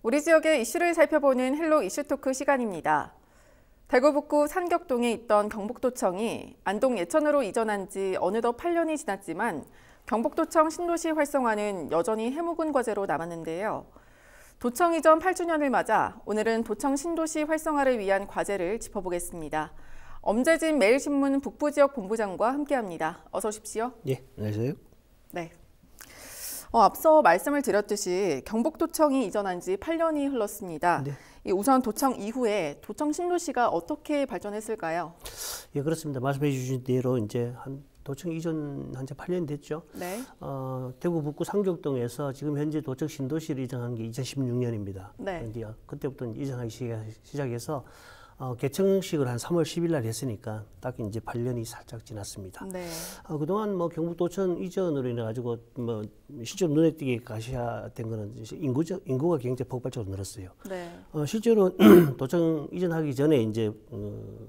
우리 지역의 이슈를 살펴보는 헬로 이슈토크 시간입니다. 대구 북구 산격동에 있던 경북도청이 안동 예천으로 이전한 지 어느덧 8년이 지났지만 경북도청 신도시 활성화는 여전히 해묵은 과제로 남았는데요. 도청 이전 8주년을 맞아 오늘은 도청 신도시 활성화를 위한 과제를 짚어보겠습니다. 엄재진 매일신문 북부지역 본부장과 함께합니다. 어서 오십시오. 예, 안녕하세요. 네. 앞서 말씀을 드렸듯이 경북도청이 이전한 지 8년이 흘렀습니다. 네. 우선 도청 이후에 도청 신도시가 어떻게 발전했을까요? 예, 그렇습니다. 말씀해 주신 대로 이제 도청 이전한 지 8년 됐죠. 네. 대구 북구 상격동에서 지금 현재 도청 신도시를 이전한 게 2016년입니다. 네. 그때부터 이전하기 시작해서 개청식을 한 3월 10일 날 했으니까 딱 이제 8년이 살짝 지났습니다. 네. 그동안 뭐 경북도청 이전으로 인해 가지고 뭐 실제로 눈에 띄게 가시화된 거는 인구가 굉장히 폭발적으로 늘었어요. 네. 실제로 도청 이전하기 전에 이제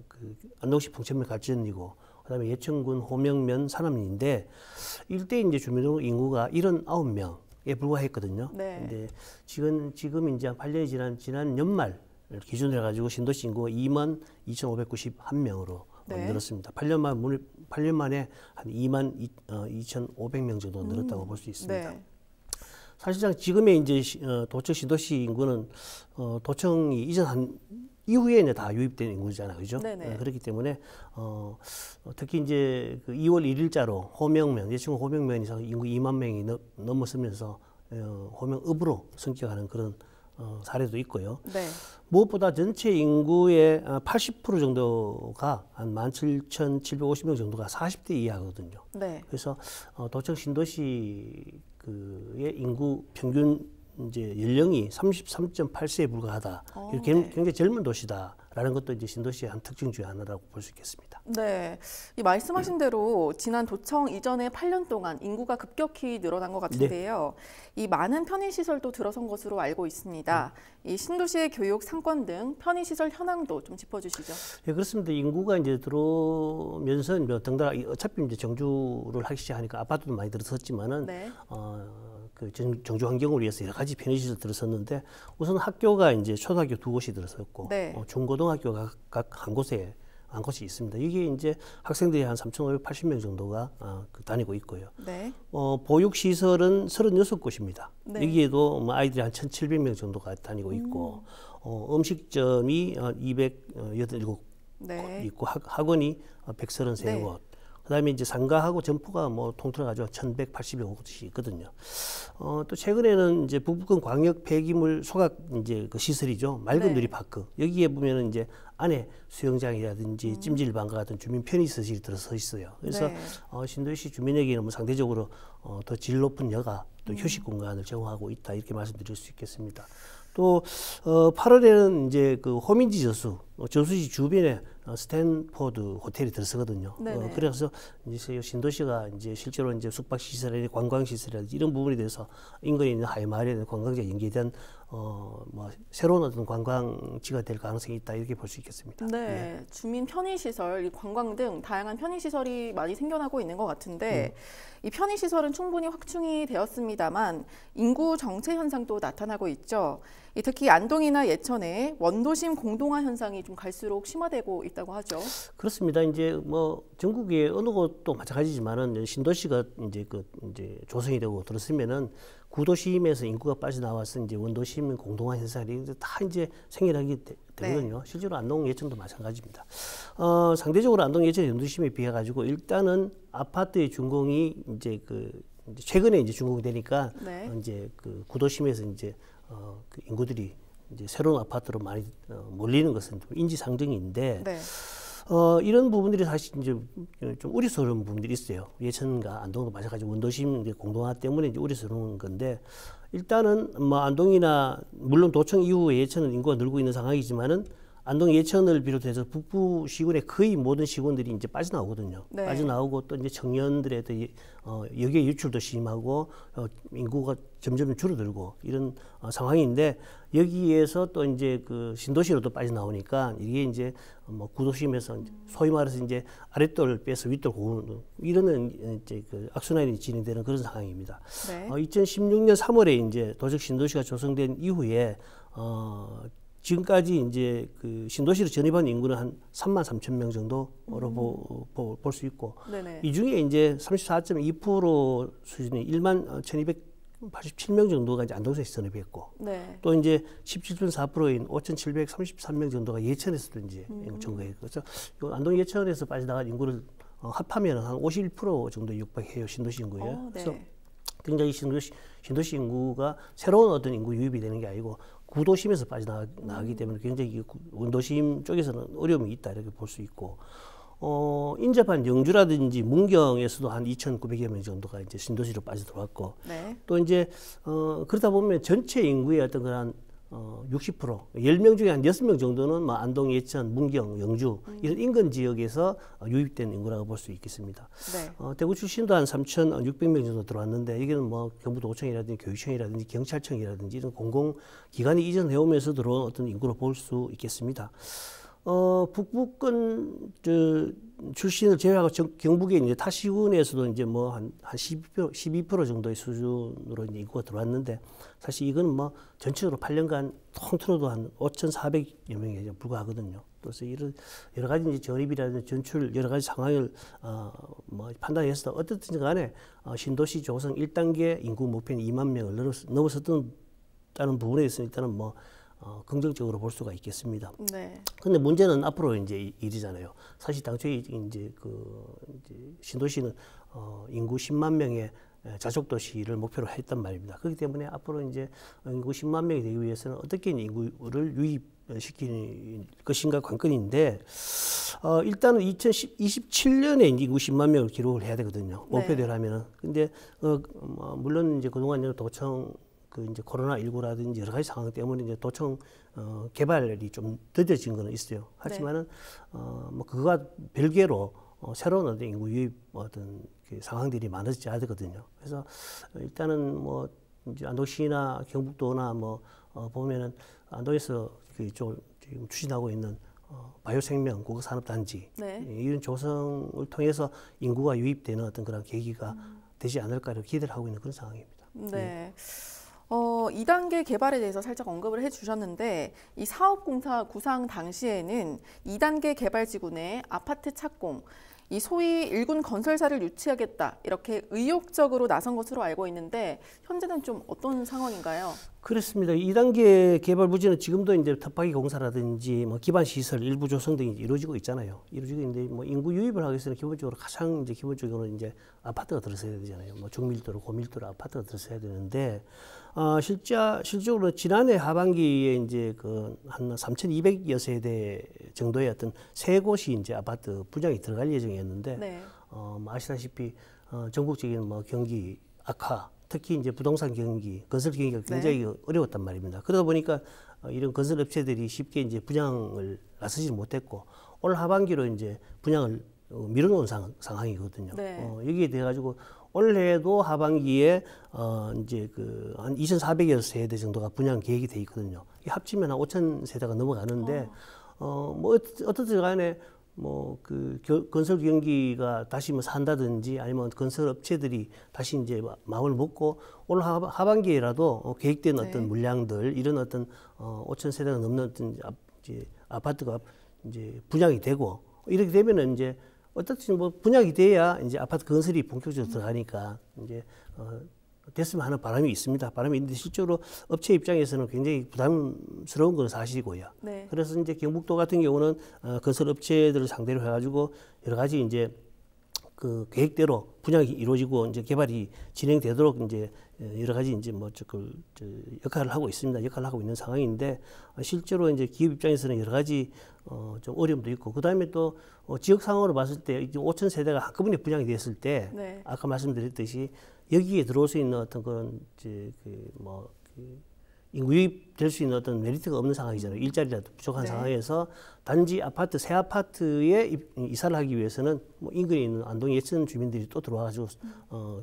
그 안동시 풍천면 갈전이고 그다음에 예천군 호명면 산암리인데 일대 이제 주민 인구가 79명에 불과했거든요. 네. 근데 지금 이제 한 8년이 지난 연말 기준으로 해가지고 신도시 인구가 22,591명으로 네. 늘었습니다. 8년 만에 한 22,500명 정도 늘었다고 볼 수 있습니다. 네. 사실상 지금의 이제 도청 신도시 인구는 도청이 이전한 이후에 이제 다 유입된 인구잖아요, 그죠? 그렇기 때문에 특히 이제 그 2월 1일자로 호명면, 예천군 호명면 이상 인구 2만 명이 넘어서면서 호명읍으로 성격하는 그런 사례도 있고요. 네. 무엇보다 전체 인구의 80% 정도가 한 17,750명 정도가 40대 이하거든요. 네. 그래서 도청 신도시의 인구 평균 이제 연령이 33.8세에 불과하다. 이렇게 네. 굉장히 젊은 도시다라는 것도 이제 신도시의 한 특징 중에 하나라고 볼 수 있겠습니다. 네, 이 말씀하신 대로 지난 도청 이전의 8년 동안 인구가 급격히 늘어난 것 같은데요. 네. 이 많은 편의시설도 들어선 것으로 알고 있습니다. 이 신도시의 교육, 상권 등 편의시설 현황도 좀 짚어주시죠. 네, 그렇습니다. 인구가 이제 들어오면서 덩달아 어차피 이제 정주를 하기 시작하니까 아파트도 많이 들어섰지만은. 네. 그 정주 환경을 위해서 여러 가지 편의시설 들어섰는데 우선 학교가 이제 초등학교 2곳이 들어섰고 네. 중고등학교가 각 한 곳이 있습니다. 이게 이제 학생들이 한 3,580명 정도가 다니고 있고요. 네. 보육시설은 36곳입니다. 네. 여기에도 뭐 아이들이 한 1,700명 정도가 다니고 있고 음식점이 287곳 네. 있고 학원이 133곳. 네. 그다음에 이제 상가하고 점포가 뭐 통틀어 가지고 1,180여 곳이 있거든요. 또 최근에는 이제 북부권 광역 폐기물 소각 이제 그 시설이죠. 맑은 누리파크. 여기에 보면은 이제 안에 수영장이라든지 찜질방과 같은 주민 편의시설이 들어서 있어요. 그래서 신도시 주민에게는 뭐 상대적으로 더 질 높은 여가 또 휴식 공간을 제공하고 있다 이렇게 말씀드릴 수 있겠습니다. 또 8월에는 이제 그 호민지 저수지 주변에 스탠포드 호텔이 들어서거든요. 그래서 이제 신도시가 이제 실제로 이제 숙박 시설이나 관광 시설이라든지 이런 부분에 대해서 인근에 있는 하이마을에 관광지와 연계된 뭐 새로운 어떤 관광지가 될 가능성이 있다 이렇게 볼 수 있겠습니다. 네, 주민 편의시설, 관광 등 다양한 편의시설이 많이 생겨나고 있는 것 같은데 이 편의시설은 충분히 확충이 되었습니다만 인구 정체 현상도 나타나고 있죠. 특히 안동이나 예천에 원도심 공동화 현상이 좀 갈수록 심화되고 있다고 하죠. 그렇습니다. 이제 뭐 전국의 어느 곳도 마찬가지지만은 신도시가 이제 조성이 되고 들었으면은 구도심에서 인구가 빠져나와서 이제 원도심 공동화 현상이 다 이제 생겨나게 되거든요. 네. 실제로 안동 예천도 마찬가지입니다. 상대적으로 안동 예천 원도심에 비해 가지고 일단은 아파트의 준공이 이제 최근에 이제 준공이 되니까 네. 이제 그 구도심에서 이제 그 인구들이 이제 새로운 아파트로 많이 몰리는 것은 좀 인지상정인데 네. 이런 부분들이 사실 이제 좀 우려스러운 부분들이 있어요. 예천과 안동도 마찬가지로 원도심 공동화 때문에 이제 우려스러운 건데 일단은 뭐 안동이나 물론 도청 이후에 예천은 인구가 늘고 있는 상황이지만은 안동 예천을 비롯해서 북부 시군의 거의 모든 시군들이 이제 빠져나오거든요. 네. 빠져나오고 또 이제 청년들의 여기에 유출도 심하고 인구가 점점 줄어들고 이런 상황인데 여기에서 또 이제 그 신도시로 또 빠져나오니까 이게 이제 뭐 구도심에서 소위 말해서 이제 아랫돌 빼서 윗돌 고는 이런 이제 그 악순환이 진행되는 그런 상황입니다. 네. 2016년 3월에 이제 도적 신도시가 조성된 이후에 지금까지 이제 그 신도시로 전입한 인구는 한 33,000명 정도로 볼 수 있고, 네네. 이 중에 이제 34.2% 수준의 11,287명 정도가 이제 안동에서 전입했고, 네. 또 이제 17.4%인 5,733명 정도가 예천에서도 이제 전거했고, 그래서 안동 예천에서 빠져나간 인구를 합하면 한 51% 정도 육박해요, 신도시 인구에. 네. 그래서 굉장히 신도시 인구가 새로운 어떤 인구 유입이 되는 게 아니고 구도심에서 빠져나가기 때문에 굉장히 원도심 쪽에서는 어려움이 있다 이렇게 볼 수 있고, 인접한 영주라든지 문경에서도 한 2,900여 명 정도가 이제 신도시로 빠져들어왔고, 네. 또 이제 그러다 보면 전체 인구의 어떤 그런 60%, 10명 중에 한 6명 정도는 뭐 안동, 예천, 문경, 영주 이런 인근 지역에서 유입된 인구라고 볼 수 있겠습니다. 네. 대구 출신도 한 3,600명 정도 들어왔는데 여기는 뭐 경부도청이라든지 교육청이라든지 경찰청이라든지 이런 공공기관이 이전해 오면서 들어온 어떤 인구로 볼 수 있겠습니다. 북부권 출신을 제외하고 경북의 이제 타 시군에서도 이제 뭐 한 12% 정도의 수준으로 이제 인구가 들어왔는데 사실 이건 뭐 전체적으로 8년간 통틀어도 한 5,400여 명에 불과하거든요. 그래서 이런 여러 가지 이제 전입이라든지 전출 여러 가지 상황을 뭐 판단해서 어떻든지 간에 신도시 조성 1단계 인구 목표는 2만 명을 넘어섰다는 부분에 있어서 일단은 뭐 긍정적으로 볼 수가 있겠습니다. 네. 근데 문제는 앞으로 이제 일이잖아요. 사실 당초에 이제 신도시는 인구 10만 명의 자족도시를 목표로 했단 말입니다. 그렇기 때문에 앞으로 이제 인구 10만 명이 되기 위해서는 어떻게 인구를 유입시키는 것인가 관건인데, 일단은 2027년에 인구 10만 명을 기록을 해야 되거든요. 목표대로라면은. 근데 물론 이제 그동안 도청 이제 코로나19라든지 여러 가지 상황 때문에 이제 도청 개발이 좀 더뎌진 거는 있어요. 하지만은 네. 뭐 그거와 별개로 새로운 어떤 인구 유입 어떤 그 상황들이 많아져야 되거든요. 그래서 일단은 뭐 이제 안동시나 경북도나 뭐 보면은 안동에서 그쪽 지금 추진하고 있는 바이오생명 고급산업단지 네. 이런 조성을 통해서 인구가 유입되는 어떤 그런 계기가 되지 않을까 이렇게 기대를 하고 있는 그런 상황입니다. 네. 2단계 개발에 대해서 살짝 언급을 해주셨는데 이 사업공사 구상 당시에는 2단계 개발지구 내 아파트 착공, 이 소위 일군 건설사를 유치하겠다 이렇게 의욕적으로 나선 것으로 알고 있는데 현재는 좀 어떤 상황인가요? 그렇습니다. 2단계 개발 부지는 지금도 이제 텃밭기 공사라든지 뭐 기반 시설 일부 조성 등이 이루어지고 있잖아요. 이루어지고 있는데 뭐 인구 유입을 하기 위해서는 기본적으로 가장 이제 기본적으로 이제 아파트가 들어서야 되잖아요. 뭐 중밀도로 고밀도로 아파트가 들어서야 되는데 실질적으로 지난해 하반기에 이제 그 한 3,200여 세대 정도의 어떤 세 곳이 이제 아파트 분양이 들어갈 예정이었는데 네. 뭐 아시다시피 전국적인 뭐 경기 악화 특히 이제 부동산 경기, 건설 경기가 굉장히 네. 어려웠단 말입니다. 그러다 보니까 이런 건설 업체들이 쉽게 이제 분양을 나서지 못했고 올 하반기로 이제 분양을 미뤄놓은 상황이거든요. 네. 여기에 대해 가지고 올해도 하반기에 이제 그 한 2,400여 세대 정도가 분양 계획이 돼 있거든요. 합치면 한 5,000세대가 넘어가는데 뭐 어떻든 간에 뭐 그 건설 경기가 다시 뭐 산다든지 아니면 건설 업체들이 다시 이제 마음을 먹고 올 하반기에라도 계획된 어떤 네. 물량들 이런 어떤 5,000세대가 넘는 어떤 이제 아파트가 이제 분양이 되고 이렇게 되면은 이제 어떻든 뭐 분양이 돼야 이제 아파트 건설이 본격적으로 들어가니까 이제 됐으면 하는 바람이 있습니다. 바람이 있는데 실제로 업체 입장에서는 굉장히 부담스러운 건 사실이고요. 네. 그래서 이제 경북도 같은 경우는 건설 업체들을 상대로 해가지고 여러 가지 이제 그 계획대로 분양이 이루어지고 이제 개발이 진행되도록 이제 여러 가지 이제 뭐 역할을 하고 있습니다. 역할을 하고 있는 상황인데 실제로 이제 기업 입장에서는 여러 가지 좀 어려움도 있고 그 다음에 또 지역 상황으로 봤을 때 이제 5,000세대가 한꺼번에 분양이 됐을 때 네. 아까 말씀드렸듯이 여기에 들어올 수 있는 어떤 그런 이제 인구 유입될 수 있는 어떤 메리트가 없는 상황이잖아요. 일자리라도 부족한 네. 상황에서 단지 아파트, 새 아파트에 이사를 하기 위해서는 뭐 인근에 있는 안동 예천 주민들이 또 들어와가지고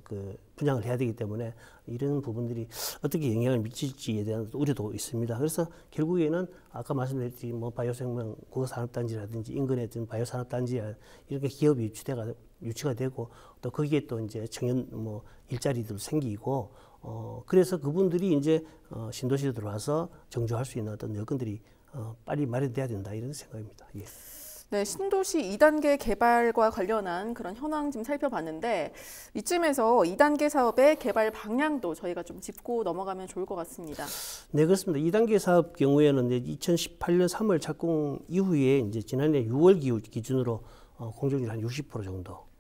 그 분양을 해야 되기 때문에 이런 부분들이 어떻게 영향을 미칠지에 대한 우려도 있습니다. 그래서 결국에는 아까 말씀드렸듯이 뭐 바이오생명 국가산업단지라든지 인근에 있던 바이오산업단지 이렇게 기업이 유치가 되고 또 거기에 또 이제 청년 뭐 일자리도 생기고 그래서 그분들이 이제 신도시로 들어와서 정주할 수 있는 어떤 여건들이 빨리 마련돼야 된다 이런 생각입니다. 예. 네, 신도시 2단계 개발과 관련한 그런 현황 좀 살펴봤는데 이쯤에서 2단계 사업의 개발 방향도 저희가 좀 짚고 넘어가면 좋을 것 같습니다. 네, 그렇습니다. 2단계 사업 경우에는 이제 2018년 3월 착공 이후에 이제 지난해 6월 기준으로 공정률 한 60% 정도.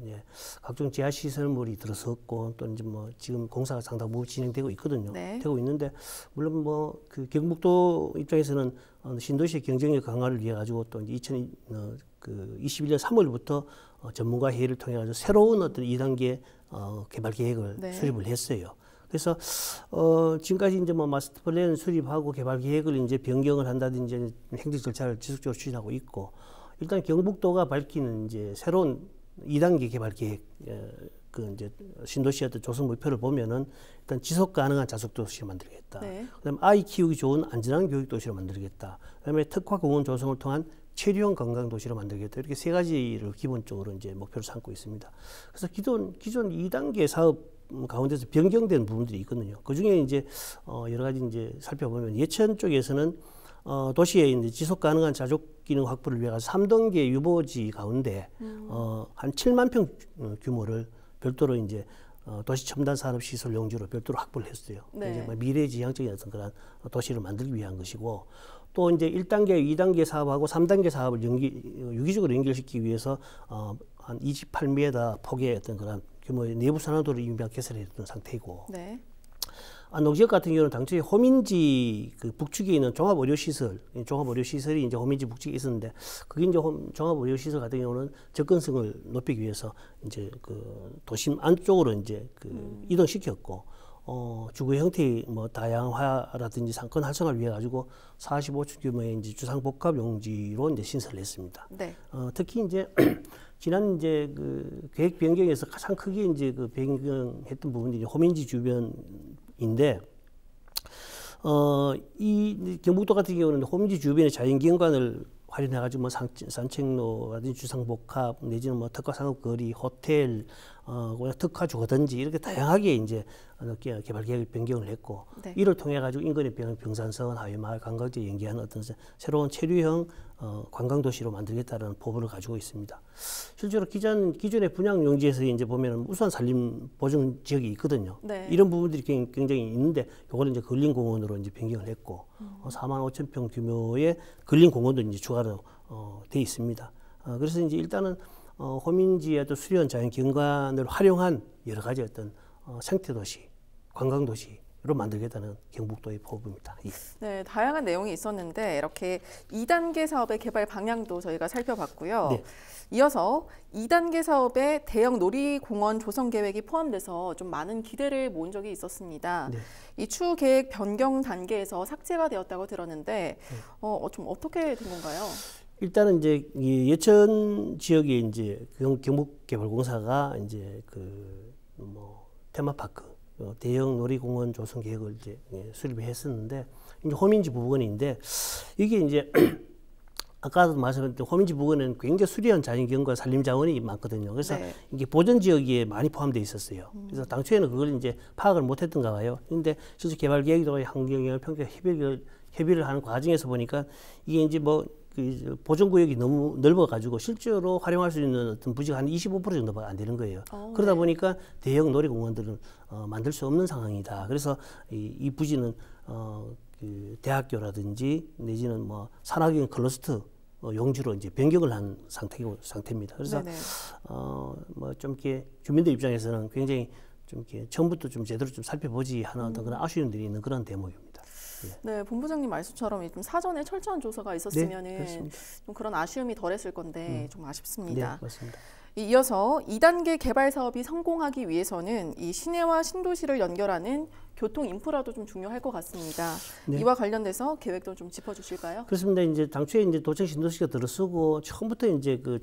예, 각종 지하 시설물이 들어섰고 또 이제 뭐 지금 공사가 상당 부분 진행되고 있거든요. 네. 되고 있는데 물론 뭐 그 경북도 입장에서는 신도시의 경쟁력 강화를 위해 가지고 또 이제 2021년 3월부터 전문가 회의를 통해 가지고 새로운 어떤 2단계 개발 계획을 네. 수립을 했어요. 그래서 지금까지 이제 뭐 마스터 플랜 수립하고 개발 계획을 이제 변경을 한다든지 행정 절차를 지속적으로 추진하고 있고 일단 경북도가 밝히는 이제 새로운 2단계 개발 계획, 그 이제 신도시의 어떤 조성 목표를 보면은 일단 지속 가능한 자숙 도시를 만들겠다. 네. 그다음에 아이 키우기 좋은 안전한 교육 도시를 만들겠다. 그다음에 특화 공원 조성을 통한 체류형 관광 도시로 만들겠다. 이렇게 세 가지를 기본적으로 이제 목표로 삼고 있습니다. 그래서 기존 2단계 사업 가운데서 변경된 부분들이 있거든요. 그 중에 이제 여러 가지 이제 살펴보면 예천 쪽에서는 도시의 이제 지속 가능한 자족 기능 확보를 위해 3단계 유보지 가운데 한 7만 평 규모를 별도로 이제 도시 첨단 산업 시설 용지로 별도로 확보를 했어요. 네. 이제 미래지향적인 어떤 그런 도시를 만들기 위한 것이고 또 이제 1단계, 2단계 사업하고 3단계 사업을 유기적으로 연결시키기 위해서 한 28m 폭의 어떤 그런 규모의 내부 산화도를 이미 개설했던 상태이고. 네. 안동 지역 같은 경우는 당초에 호민지 그 북측에 있는 종합의료시설이 이제 호민지 북측에 있었는데 그게 이제 종합의료시설 같은 경우는 접근성을 높이기 위해서 이제 그 도심 안쪽으로 이제 그 이동시켰고 주거 형태의 뭐 다양화라든지 상권 활성화를 위해 가지고 45층 규모의 이제 주상복합 용지로 이제 신설을 했습니다. 네. 특히 이제 지난 이제 그 계획 변경에서 가장 크게 이제 그 변경했던 부분이 호민지 주변인데 이 경북도 같은 경우는 호민지 주변의 자연경관을 활용해가지고 뭐 산책로라든지 주상복합 내지는 뭐 특화상업거리, 호텔, 특화 주거단지 이렇게 다양하게 이제 개발 계획을 변경을 했고 네. 이를 통해 가지고 인근의 병산선, 하회마을, 관광지 연계하는 어떤 새로운 체류형 관광도시로 만들겠다는 포부를 가지고 있습니다. 실제로 기존의 분양 용지에서 이제 보면은 우수한 산림 보증 지역이 있거든요. 네. 이런 부분들이 굉장히 있는데 요거는 이제 근린공원으로 이제 변경을 했고 4만 5천 평 규모의 근린공원도 이제 추가로 돼 있습니다. 그래서 이제 일단은 호민지의 또 수려한 자연 경관을 활용한 여러 가지 어떤 생태도시, 관광도시로 만들겠다는 경북도의 포부입니다. 예. 네, 다양한 내용이 있었는데 이렇게 2단계 사업의 개발 방향도 저희가 살펴봤고요. 네. 이어서 2단계 사업에 대형 놀이공원 조성 계획이 포함돼서 좀 많은 기대를 모은 적이 있었습니다. 네. 이 추후 계획 변경 단계에서 삭제가 되었다고 들었는데 좀 어떻게 된 건가요? 일단은 이제 예천 지역에 이제 경북개발공사가 이제 그 뭐 테마파크, 대형 놀이공원 조성 계획을 이제 수립했었는데 이제 호민지 부근인데 이게 이제 아까도 말씀드렸던 호민지 부근에는 굉장히 수려한 자연경관 산림 자원이 많거든요. 그래서 네. 이게 보전 지역에 많이 포함되어 있었어요. 그래서 당초에는 그걸 이제 파악을 못했던가 봐요. 그런데 실제 개발 계획도 환경영향 평가 협의를 하는 과정에서 보니까 이게 이제 뭐 그 보존구역이 너무 넓어가지고 실제로 활용할 수 있는 어떤 부지가 한 25% 정도밖에 안 되는 거예요. 그러다 네. 보니까 대형 놀이공원들은 만들 수 없는 상황이다. 그래서 이 부지는 그 대학교라든지 내지는 뭐 산학용 클러스터 용지로 이제 변경을 한 상태입니다. 그래서 뭐 좀 이렇게 주민들 입장에서는 굉장히 좀 이렇게 처음부터 좀 제대로 좀 살펴보지 하는 어떤 그런 아쉬움들이 있는 그런 대목입니다. 예. 네, 본부장님 말씀처럼 좀 사전에 철저한 조사가 있었으면은 네, 좀 그런 아쉬움이 덜했을 건데 좀 아쉽습니다. 네, 맞습니다. 이어서 2단계 개발 사업이 성공하기 위해서는 이 시내와 신도시를 연결하는 교통 인프라도 좀 중요할 것 같습니다. 네. 이와 관련돼서 계획도 좀 짚어주실까요? 그렇습니다. 이제 당초에 이제 도청 신도시가 들어서고 처음부터 이제 그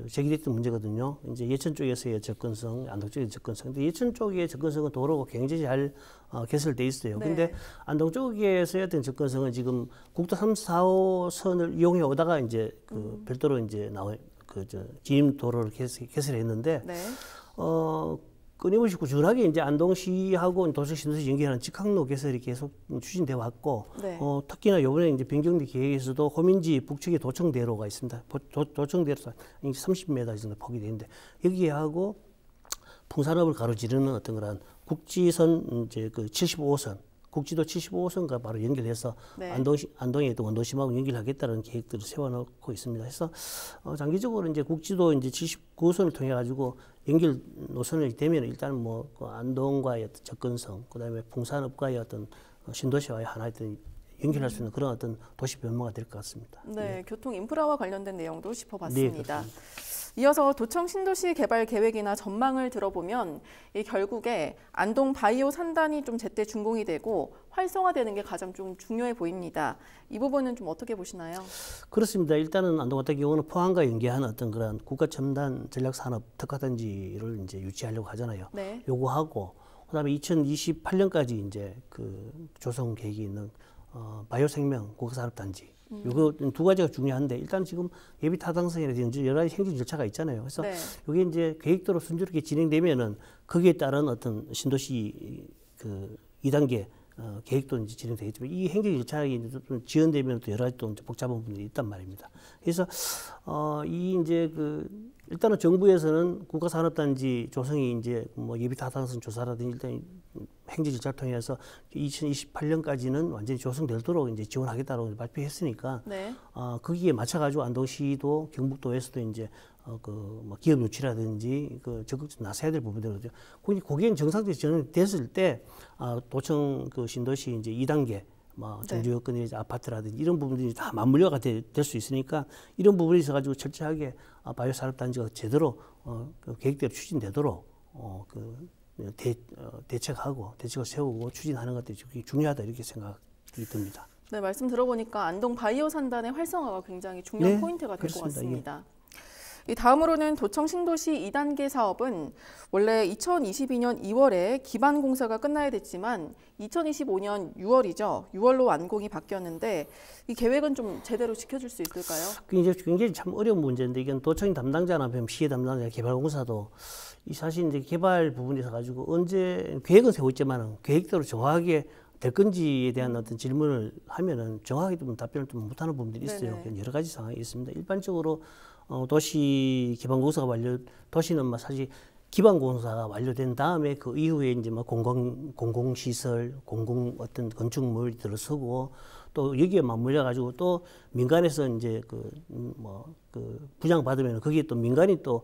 제기됐던 문제거든요. 이제 예천 쪽에서의 접근성, 안동 쪽의 접근성. 근데 예천 쪽의 접근성은 도로가 굉장히 잘 개설돼 있어요. 근데 안동 쪽에서의 어떤 접근성은 지금 국도 3, 4호선을 이용해 오다가 이제 그 별도로 이제 진입 도로를 개설했는데, 끊임없이 꾸준하게 이제 안동시하고 도청 신도시 연결하는 직항로 개설이 계속 추진돼 왔고, 특히나 이번에 이제 변경된 계획에서도 호민지 북측에 도청대로가 있습니다. 도청대로가 30m 정도 폭이 되는데, 여기에 하고 풍산읍을 가로지르는 어떤 그런 국지선 이제 그 75호선, 국지도 75호선과 바로 연결해서 안동의 또 원도심하고 연결하겠다는 계획들을 세워놓고 있습니다. 그래서 장기적으로 이제 국지도 이제 79호선을 통해 가지고 연결 노선이 되면 일단 뭐 그 안동과의 어떤 접근성, 그다음에 풍산읍과의 어떤 신도시와의 하나의 어떤 연결할 수 있는 그런 어떤 도시 변모가 될 것 같습니다. 네, 교통 인프라와 관련된 내용도 짚어봤습니다. 네, 이어서 도청 신도시 개발 계획이나 전망을 들어보면 결국에 안동 바이오 산단이 좀 제때 준공이 되고 활성화되는 게 가장 좀 중요해 보입니다. 이 부분은 좀 어떻게 보시나요? 그렇습니다. 일단은 안동 같은 경우는 포항과 연계하는 어떤 그런 국가 첨단 전략 산업 특화단지를 이제 유치하려고 하잖아요. 네. 요구하고 그다음에 2028년까지 이제 그 조성 계획이 있는 바이오 생명 국가 산업 단지. 이거 두 가지가 중요한데 일단 지금 예비 타당성이라든지 여러 가지 행정 절차가 있잖아요. 그래서 이게 이제 계획대로 순조롭게 진행되면은 거기에 따른 어떤 신도시 그 2단계 계획도 이제 진행되겠지만 이 행정 절차가 좀 지연되면 또 여러 가지 또 복잡한 부분이 있단 말입니다. 그래서 이 이제 그 일단은 정부에서는 국가산업단지 조성이 이제 뭐 예비 타당성 조사라든지 일단 행정 절차를 통해서 2028년까지는 완전히 조성되도록 이제 지원하겠다고 발표했으니까 거기에 맞춰가지고 안동시도 경북도에서도 이제 뭐 기업 유치라든지 그 적극 나서야 될 부분들이거든요. 거기에 정상적으로 진행됐을 때 도청 그 신도시 이제 2단계 뭐 정주 여건이 아파트라든지 이런 부분들이 다 맞물려가 될 수 있으니까 이런 부분이 있어가지고 철저하게 바이오 산업 단지가 제대로 그 계획대로 추진되도록 대책을 세우고 추진하는 것들이 중요하다 이렇게 생각이 듭니다. 네, 말씀 들어보니까 안동 바이오 산단의 활성화가 굉장히 중요한 포인트가 될 것 같습니다. 다음으로는 도청 신도시 2단계 사업은 원래 2022년 2월에 기반 공사가 끝나야 됐지만 2025년 6월이죠. 6월로 완공이 바뀌었는데 이 계획은 좀 제대로 지켜줄 수 있을까요? 이제 굉장히 참 어려운 문제인데 이건 도청 담당자나 시의 담당자, 개발공사도 이 사실 이제 개발 부분에서 가지고 언제 계획은 세우고 있지만 계획대로 정확하게 될 건지에 대한 어떤 질문을 하면은 정확하게 좀 답변을 좀 못하는 부분들이 있어요. 여러 가지 상황이 있습니다. 일반적으로 도시 기반공사가 도시는 사실 기반공사가 완료된 다음에 그 이후에 이제 뭐 공공시설, 어떤 건축물이 들어서고 또 여기에 맞물려 가지고 또 민간에서 이제 분양 받으면 거기에 또 민간이 또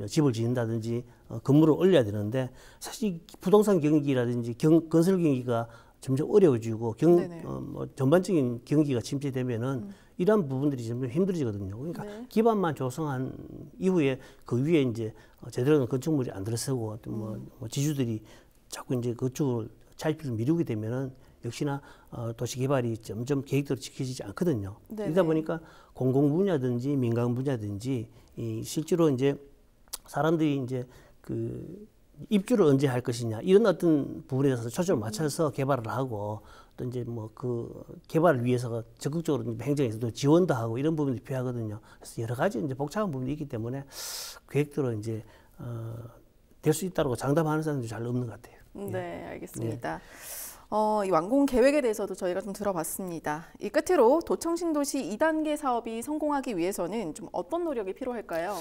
집을 지은다든지 건물을 올려야 되는데 사실 부동산 경기라든지 건설 경기가 점점 어려워지고 전반적인 경기가 침체되면은 이러한 부분들이 점점 힘들어지거든요. 그러니까 기반만 조성한 이후에 그 위에 이제 제대로 된 건축물이 안 들어서고 어떤 뭐 지주들이 자꾸 이제 그쪽을 차입을 미루게 되면은 역시나 도시 개발이 점점 계획대로 지켜지지 않거든요. 그러다 보니까 공공 분야든지 민간 분야든지 실제로 이제 사람들이 이제 그 입주를 언제 할 것이냐 이런 어떤 부분에 대해서 초점을 맞춰서 개발을 하고 또 이제 뭐 그 개발을 위해서 적극적으로 행정에서도 지원도 하고 이런 부분이 필요하거든요. 그래서 여러 가지 이제 복잡한 부분이 있기 때문에 계획대로 이제 될 수 있다고 장담하는 사람들이 잘 없는 것 같아요. 네, 알겠습니다. 이 완공 계획에 대해서도 저희가 좀 들어봤습니다. 이 끝으로 도청 신도시 2단계 사업이 성공하기 위해서는 좀 어떤 노력이 필요할까요?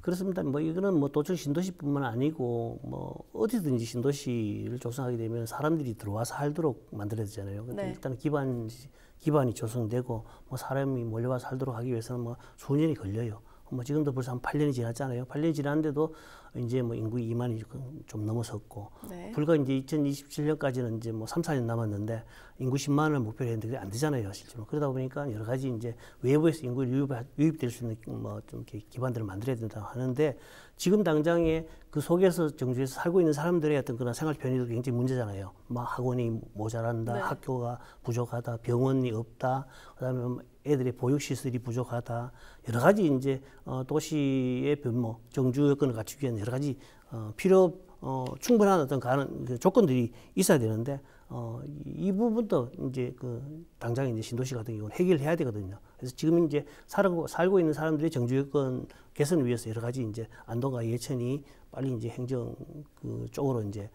그렇습니다. 뭐 이거는 뭐 도청 신도시뿐만 아니고 뭐 어디든지 신도시를 조성하게 되면 사람들이 들어와서 살도록 만들어야 되잖아요. 근데 일단 기반이 조성되고 뭐 사람이 몰려와 살도록 하기 위해서는 뭐 수년이 걸려요. 뭐 지금도 벌써 한 8년이 지났잖아요. 8년이 지났는데도 이제 뭐 인구 2만이 좀 넘어섰고, 네. 불과 이제 2027년까지는 이제 뭐 3, 4년 남았는데 인구 10만을 목표로 했는데 그게 안 되잖아요, 실제로. 그러다 보니까 여러 가지 이제 외부에서 인구 유입될 수 있는 뭐 좀 이렇게 기반들을 만들어야 된다고 하는데, 지금 당장에 그 속에서 정주에서 살고 있는 사람들의 어떤 그런 생활 편의도 굉장히 문제잖아요. 막 학원이 모자란다, 네. 학교가 부족하다, 병원이 없다, 그다음에 뭐 애들의 보육시설이 부족하다, 여러 가지 이제 도시의 변모, 정주 여건을 갖추기 위한 여러 가지 충분한 어떤 조건들이 있어야 되는데, 이 부분도 이제 당장 이제 신도시 같은 경우는 해결해야 되거든요. 그래서 지금 이제 살고 있는 사람들의 정주 여건 개선을 위해서 여러 가지 이제 안동과 예천이 빨리 이제 행정 쪽으로 이제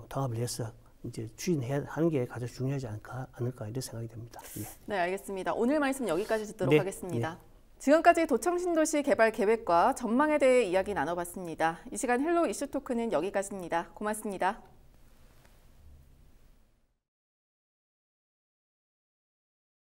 통합을 해서 이제 추진해야 하는 게 가장 중요하지 않을까 이런 생각이 듭니다. 예. 네, 알겠습니다. 오늘 말씀 여기까지 듣도록 네, 하겠습니다. 네. 지금까지 도청 신도시 개발 계획과 전망에 대해 이야기 나눠봤습니다. 이 시간 헬로 이슈 토크는 여기까지입니다. 고맙습니다.